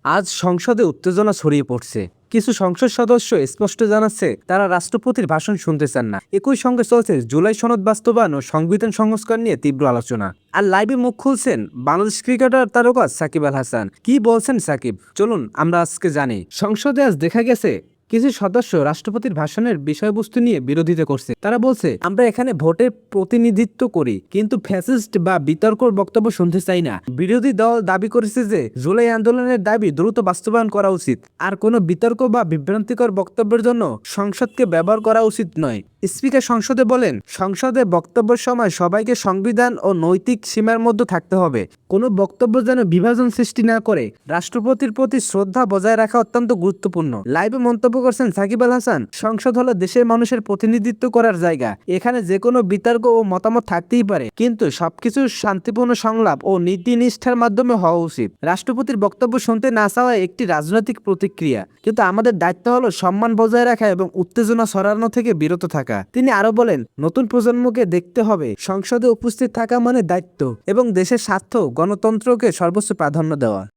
আজ সংসদে উত্তেজনা ছড়িয়ে পড়ছে। কিছু সংসদ সদস্য স্পষ্ট জানাচ্ছে তারা রাষ্ট্রপতির ভাষণ শুনতে চান না। একই সঙ্গে চলছে জুলাই সনদ বাস্তবায়ন ও সংবিধান সংস্কার নিয়ে তীব্র আলোচনা। আর লাইভে মুখ খুলছেন বাংলাদেশ ক্রিকেটার তারকা সাকিব আল হাসান। কি বলছেন সাকিব, চলুন আমরা আজকে জানি। সংসদে আজ দেখা গেছে কিছু সদস্য রাষ্ট্রপতির ভাষণের বিষয়বস্তু নিয়ে বিরোধিতা করছে। তারা বলছে, আমরা এখানে ভোটের প্রতিনিধিত্ব করি, কিন্তু ফ্যাসিস্ট বা বিতর্কর বক্তব্য শুনতে চাই না। বিরোধী দল দাবি করেছে যে জুলাই আন্দোলনের দাবি দ্রুত বাস্তবায়ন করা উচিত, আর কোনো বিতর্ক বা বিভ্রান্তিকর বক্তব্যের জন্য সংসদকে ব্যবহার করা উচিত নয়। স্পিকার সংসদে বলেন, সংসদে বক্তব্যের সময় সবাইকে সংবিধান ও নৈতিক সীমার মধ্যে থাকতে হবে। কোনো বক্তব্য যেন বিভাজন সৃষ্টি না করে। রাষ্ট্রপতির প্রতি শ্রদ্ধা বজায় রাখা অত্যন্ত গুরুত্বপূর্ণ। লাইভে মন্তব্য করছেন সাকিব আল হাসান, সংসদ হলো দেশের মানুষের প্রতিনিধিত্ব করার জায়গা। এখানে যে কোনো বিতর্ক ও মতামত থাকতেই পারে, কিন্তু সবকিছু শান্তিপূর্ণ সংলাপ ও নীতিনিষ্ঠার মাধ্যমে হওয়া উচিত। রাষ্ট্রপতির বক্তব্য শুনতে না চাওয়া একটি রাজনৈতিক প্রতিক্রিয়া, কিন্তু আমাদের দায়িত্ব হলো সম্মান বজায় রাখা এবং উত্তেজনা ছড়ানো থেকে বিরত থাকা। তিনি আরো বলেন, নতুন প্রজন্মকে দেখতে হবে সংসদে উপস্থিত থাকা মানে দায়িত্ব এবং দেশের স্বার্থ গণতন্ত্রকে সর্বোচ্চ প্রাধান্য দেওয়া।